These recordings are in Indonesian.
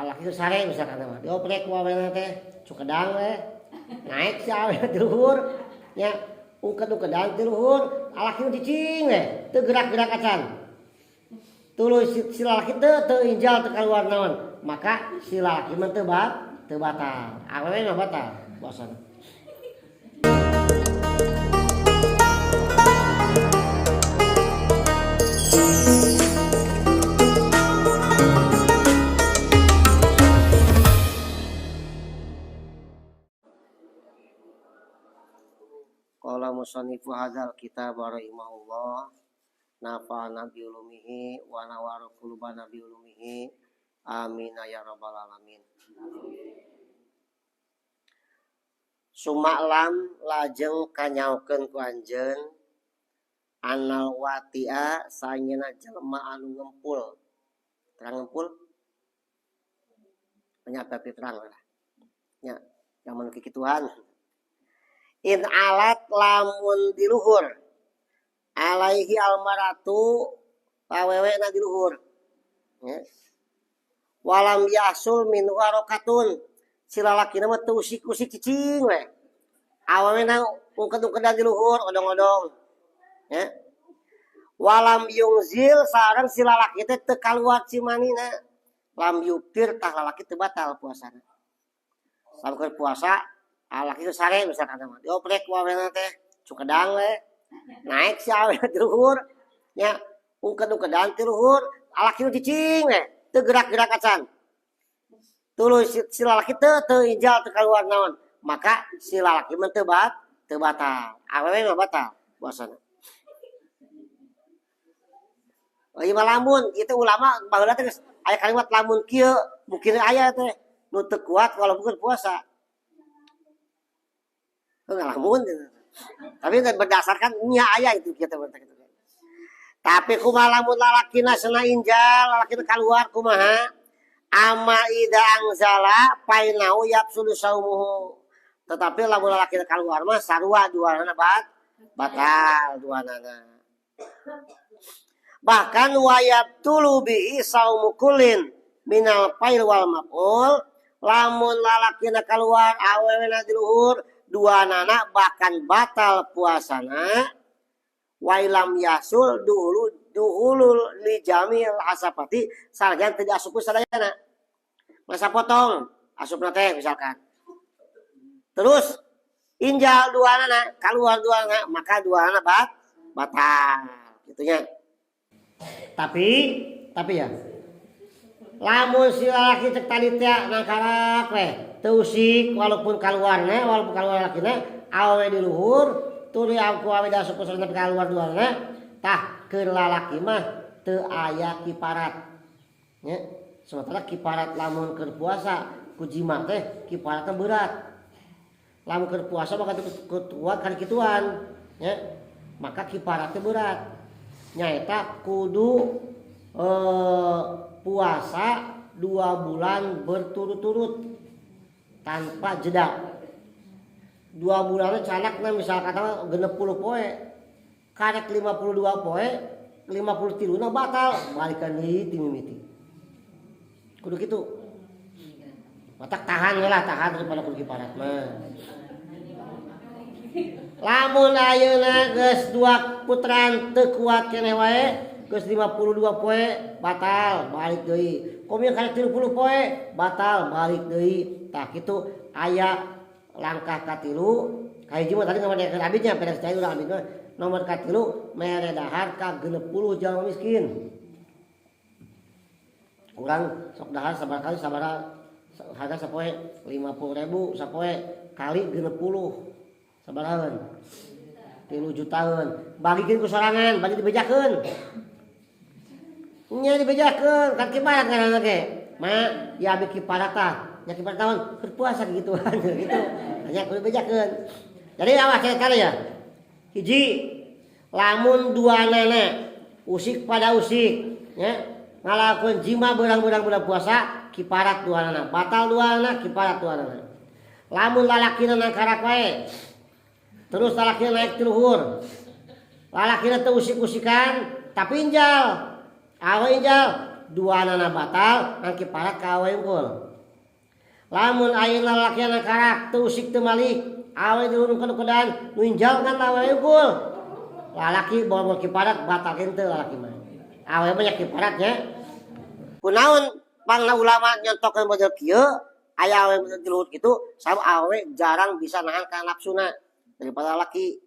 laki sare misalkan mah dioprek ku awena teh cukedang we naik si awena ti luhur nya ungked-ungkedan ti luhur laki cicing we teu gerak-gerak acan tuluy si lalaki teu injal teu kaluar naon maka si lalaki mah teu batal awewe mah batal puasana. Qala musannifu hadzal kitab rahimahullah nafa'ana bi ulumihi wa nawara qulubana bi ulumihi amin ya rabbal alamin. Sumaklam lajeng kanyaokeun ku anjeun anal watia saenyana jelema anu ngempul. Terang ngempul penyata terang lah. Nya zaman kikituan. In alat lamun di luhur alaihi almaratu awewe na di luhur ya. Walam yasul min warokatun si lalaki nama teu usik-usik cicing we awewe na ungked-ungkedan di luhur odong-odong ya. Walam yungzil sareng si lalaki teh teu kaluar cimanina lam yuptir tah lalaki teu batal puasana. Lamun puasa laki itu sare misalkan mah dioprek ku awena teh cukedang we naik si awena ti luhur nya ungked-ungkedan ti luhur laki nu cicing we teu gerak-gerak acan tuluy si lalaki teu injal teu kaluar naon maka si lalaki mah teu batal awewe mah batal puasana. Ieu mah lamun itu ulama baheula teh aya kalimat lamun kieu mungkin aya teh nu teu kuat walaupun puasa. Ngalamun tapi berdasarkan nya aya itu kita berarti gitu. Tapi kumaha lamun lalakina cenah injal lalakina kaluar kumaha ama ida angzala painau yapsulu saumuhu tetapi lamun lalakina kaluar mah sarua duanana batal duanana bahkan wayab tulu bi saumu kulin minal pail wal maqul lamun lalakina kaluar awewena di luhur dua anak bahkan batal puasana wailam yasul duhulul li jamil asapati sarjan tidak asup sadayana masa potong asupna teh misalkan terus injal dua anak keluar dua anak maka dua anak batal gitunya. Tapi ya lamun si lalaki cek tadi teh nangkarak we teu usik walaupun kaluarna walaupun kaluar lakina awewe di luhur tuluy aku awewe da asup sareng kaluar duana tah keur lalaki mah teu aya kiparat nya sementara kiparat lamun keur puasa ku jima teh kiparatna berat lamun keur puasa maka kuat kan kituan nya maka kiparatna berat nyaeta kudu puasa 2 bulan berturut-turut tanpa jeda 2 bulannya canakna misal kata 60 poe karek 52 poe 53 na batal balikan deui ti mimiti kudu kitu matak tahan daripada kudu kiparat mah lamun ayeuna geus 2 putran teu kuat keneh wae geus 52 poe batal balik deui komi karek 30 poe batal balik deui tah kitu aya langkah katilu kahiji mah tadi ngamadikeun abidnya pedas cai urang abidna nomor katilu mere dahar ka 60 jalma miskin urang sok dahar sabar kali sabaraha harga sapoe 50.000 sapoe kali 60 sabaraha 3 jutaan bagikeun ku sorangan bagi dibejakeun nya dibejakeun kan kiparat ngaranna ge mah ya abi kiparat tah nya kiparat tahun berpuasa gituan gitu nya kudu bejakeun jadi awas kali ya hiji lamun duanana usik pada usik nya ngalakeun jima beurang-beurang bulan puasa kiparat duanana batal duanana kiparat duanana lamun lalakina nangkarak wae terus lalakina naik ti luhur lalakina teu usik-usikan tapi injal awe injal duanana batal ngaki parat ka awe unggul. Lamun ayeuna lalaki anu karak teu usik teu malik awe diurungkeun kedan nunjal kan awe unggul. Lalaki bawa kiparat batal teu lalaki mah. Awe mah nya kiparat nya. Kunaon pangna ulama nyontokeun model kieu aya awe model luhur kitu sabab awe jarang bisa nahan ka nafsuna daripada lalaki.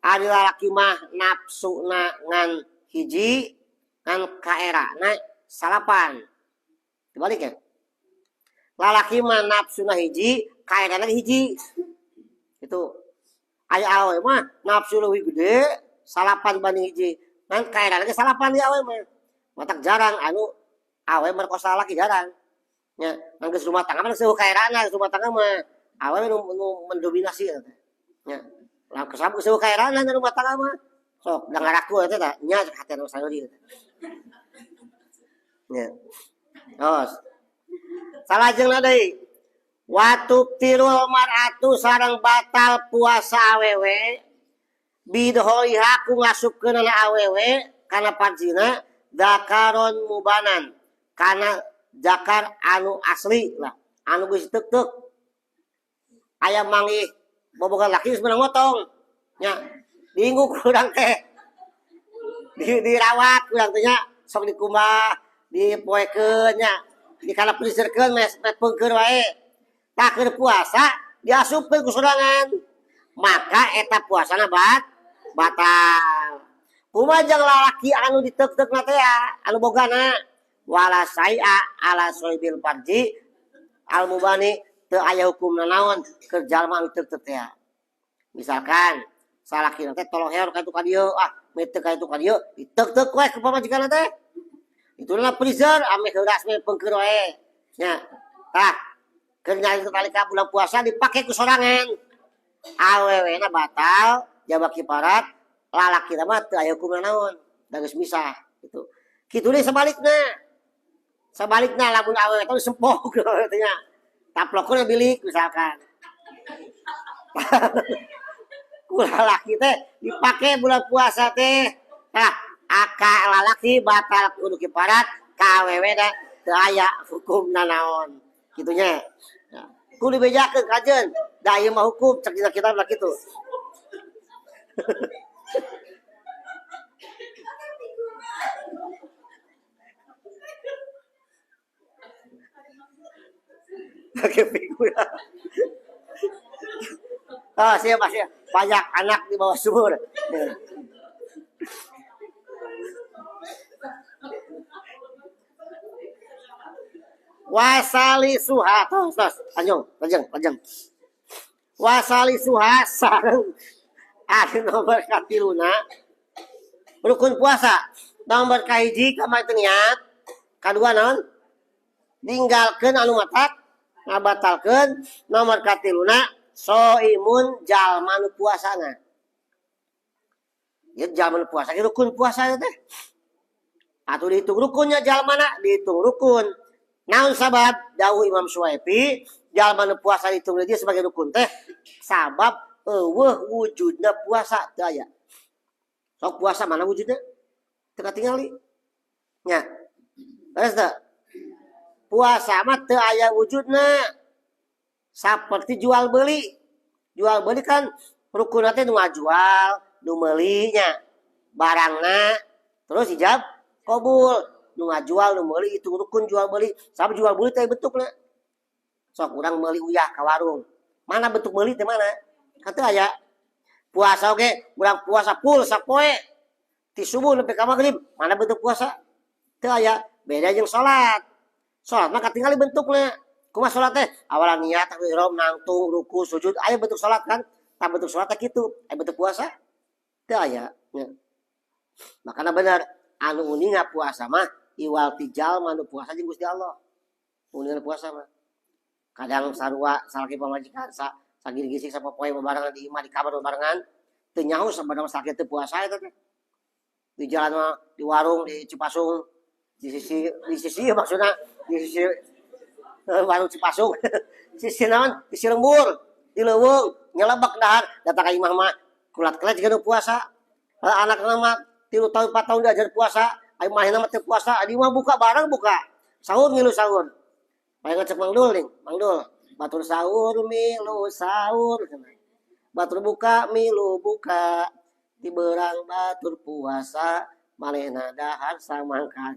Ari lalaki mah nafsuna ngan hiji ngan kaerana salapan. Dibalik ya. Lalaki mah nafsuna hiji, kaerana hiji. Itu aya awe mah nafsu leuwih gede, salapan banding hiji. Ngan kaerana ge salapan di awe mah. Matak jarang anu awe merkosa laki jarang. Nya, ngan geus rumah tangga mah seueuh kaerana, rumah tangga mah awe nu mendominasi eta. Nya, lah kesabut seueuh kaerana di rumah tangga mah. Sok da ngaraku eta tah, nya hatena saeueur. Nya. Tos. Salajengna deui. Watu tirul mar'atu sareng batal puasa awewe bidhoiha ku ngasupkeun awewe kana parjina zakaron mubanan kana zakar anu asli lah anu geus teuk-teuk aya manggih bobogan laki geus meunang motong nya diinggu kurang teh dirawat kurang teh nya sok dikumbah dipoekeun nya dikana preserkeun mes peungkeun wae tah keur puasa diasupkeun ku sorangan maka eta puasana batal kumaha jeung lalaki anu diteuk-teukna teh anu bogana wala sai'a ala soibil farji al mubani teu aya hukumna naon keur jalma anu teuk-teuk teh misalkan salaki teh tolong heor ka itu ka dieu meteu ka itu ka dieu diteuk-teuk we ku pamajikanna teh itulah freezer ame heuras me peungkeun wae nya tah keur nyari talika bulan puasa dipake ku sorangan awewena batal jaba kiparat lalaki mah teu aya hukumna naon da geus misah gitu kitu deui sabalikna lamun awewe teh sempok teh nya taplokna bilik misalkan ku lalaki teh dipake bulan puasa teh tah aka lalaki batal kudu kiparat ka awewe da teu aya hukumna naon kitunya ya. Kudu dibejakeun kajeun da ieu mah hukum cek dina kitab lah kitu pakai figur siapa banyak anak di bawah sumur wasali suha tos panjang wasali suha sareng anu nomor katiluna rukun puasa nomor kahiji kamari teu niat kadua naon ninggalkeun anu matak ngabatalkeun nomor katiluna soimun jalma nu puasana ieu jalma nu puasa rukun puasa teh atuh dihitung rukunnya jalmana dihitung rukun naon sabab dawuh Imam Suwaifi jalma nu puasa dihitung dia sebagai rukun teh sabab eueuh wujudna puasa teu aya sok puasa mana wujudna teu katingali nya beres teu puasa mah teu aya wujudna saperti jual beli kan rukunna teh nu ngajual nu meuli nya barangna terus ijab qabul nu ngajual nu meuli itu rukun jual beli sabab jual beli teh bentukna sok urang meuli uyah ka warung mana bentuk meuli teh mana kan teu aya puasa oge urang puasa full sapoe ti subuh nepi ka magrib mana bentuk puasa teu aya beda jeung salat mah katingali bentukna kumaha salat teh awalan niat ihram nangtung ruku sujud aya bentuk salat kan tah bentuk salat teh kitu aya bentuk puasa teu aya nya makana bener anu uninga puasa mah iwal tijal anu puasa jeung Gusti Allah uninga puasa mah kadang sarua salaki pamajikan sagiri-gisik sapopoe bebarengan di imah di kamar bebarengan teu nyaho sabada sakit teu puasa eta teh di jalan mah di warung di Cipasung di sisi maksudna di sisi warung Cipasung sisi naon di Cilembur di Leuweung nyelebak dahar datang ka imah mah kulat-kulat juga puasa anak mah 3 tahun 4 tahun diajar puasa, ayo mahina mah teu puasa, adi mah buka barang buka. Sahur ngilu sahur. Aya ngecek Mang Dul nih, Mang Dul. Batur sahur milu sahur. Batur buka milu buka. Di berang batur puasa, malena dahar samangka.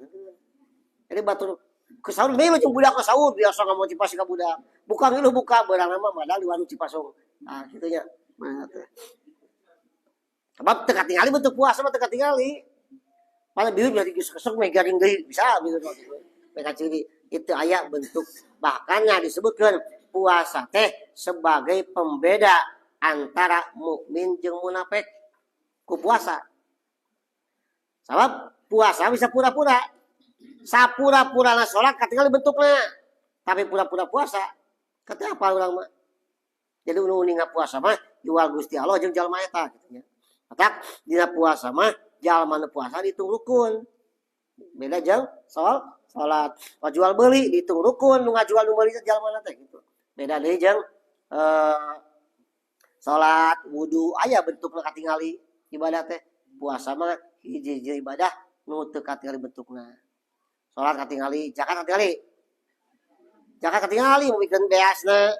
Jadi batur ke sahur milu jeung budak ke sahur biasa ngomong cipasi ka budak. Buka milu buka berang mah madal di warung Cipasung. Nah, kitu nya. Sebab teu katingali bentuk puasa mah teu katingali. Pada bieu jadi kesek meh garing deui bisa bieu mereka ciri itu aya bentuk bahkannya disebutkan puasa teh sebagai pembeda antara mukmin jeung munafik ku puasa. Sabab puasa bisa pura-pura. Sapura-purana salat katingali bentukna. Tapi pura-pura puasa. Kata apa urang mah? Jadi uning puasa mah jual Gusti Allah jeung jalma eta gitu nya. Matak dina puasa mah jalma nu puasa dihitung rukun. Beda jeung salat. Jual beli dihitung rukun, nu ngajual nu meuli jalma teh gitu. Beda deui jeung salat, wudu aya bentukna katingali ibadah teh. Puasa mah hiji-hiji ibadah nu teu katingali bentukna. Salat katingali, zakat katingali. Zakat katingali mungkin beasna,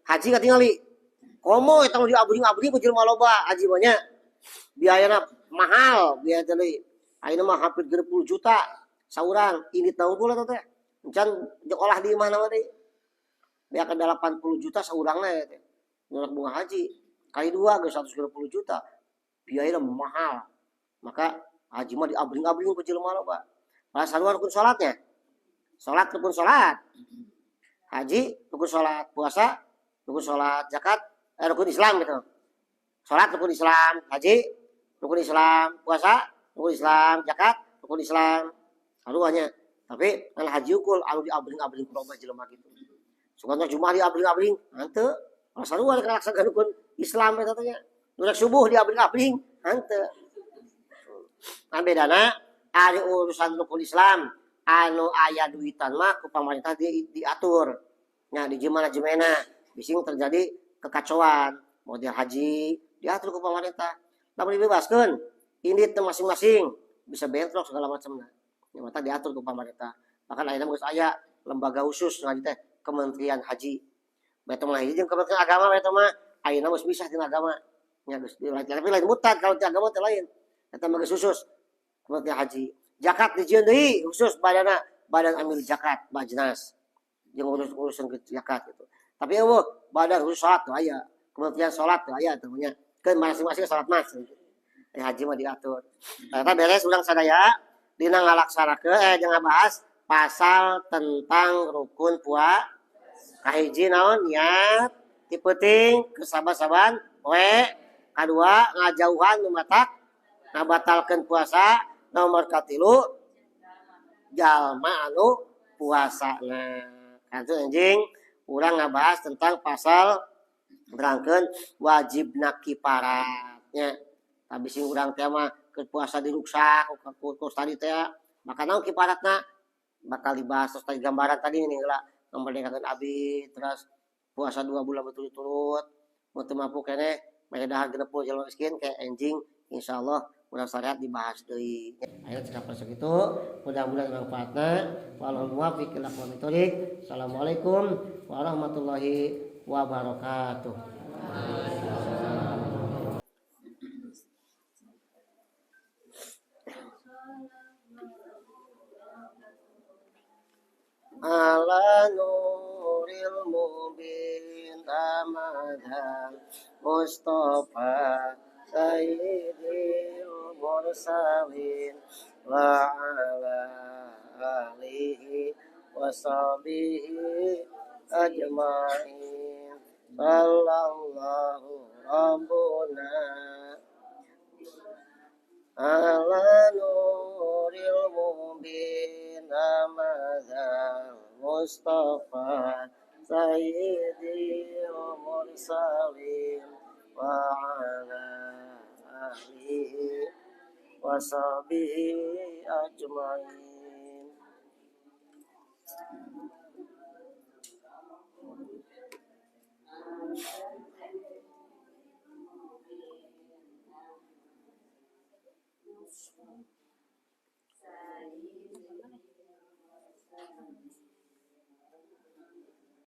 haji katingali. Komo eta nu diabring-abring ku jelema loba haji mah nya. Biayana mahal, biaya teh. Ayeuna mah hampir 30 juta saurang. Ini tahun pula teh. Encan olah di mana mah deui. Biaya ke 80 juta saurangna teh. Nolak bunga haji. Kali 2 geus 120 juta. Biayana mahal. Maka haji mah diabring-abring ku jelema loba. Pas sarua rukun salatnya. Salat rukun salat. Haji rukun salat, puasa rukun salat, zakat rukun Islam gitu. Salat rukun Islam, haji rukun Islam, puasa rukun Islam, zakat rukun Islam. Saruanya. Tapi kan haji ukul anu diabring-abring ku loba jelema kitu. Suganna Jumat diabring-abring, henteu. Kalau sarua ngalaksanakeun rukun Islam eta teh nya. Nurak subuh diabring-abring, henteu. Nah bedana ari urusan rukun Islam anu aya duitan mah ku pamarentah diatur. Nya di jemana-jemena bising terjadi kekacauan, model haji diatur ku pamarentah. Lamun dibebaskeun, indit masing-masing bisa bentrok segala macamna. Nya mata diatur ku pamarentah. Bahkan ayeuna geus aya lembaga khusus ngaji teh Kementerian Haji. Beta mah ieu jeung Kementerian Agama beta mah ayeuna geus pisah tina agama. Nya geus tapi lain mutad kalau ti agama teh lain. Eta mah geus khusus Kementerian Haji. Zakat dijieun deui khusus badan amil zakat Bajnas. Jeung urusan zakat gitu. Tapi eueuh badan khusus salat teh aya. Kementerian salat teh aya teh nya. Keun masing-masing salat mas. Haji mah diatur. Eta beres urang sadaya dina ngalaksanakeun jeung ngabahas pasal tentang rukun puasa. Kahiji naon niat, ti penting kesabar-saban, poe, kadua ngajauhan nu matak ngabatalkeun puasa, nomor katilu jalma anu puasana. Kantu anjing urang ngabahas tentang pasal berangkeun wajibna kifaratnya. Habis sing urang teh mah keur puasa diruksak ku tadi teh maka naon kifaratna bakal dibahas terus tadi gambaran tadi nih lah memerdekakan abdi terus puasa 2 bulan berturut-turut mun teu mampu keneh mere dahar 60 jalma miskin kayak anjing insyaallah urang syariat dibahas deui. Ayo cekap sakitu mudah-mudahan manfaatna wallahu muwaffiq ila aqwamit thoriq. Assalamualaikum warahmatullahi wabarakatuh. Ala nuril mubin amadan Mustafa Sayyidil Mursalin wa ala alihi wa sahbihi ajma'in. Sallallahu rabbuna ala nuril mubin amadan Mustafa Sayyidil Mursalin wa ala alihi wa sahbihi ajma'in.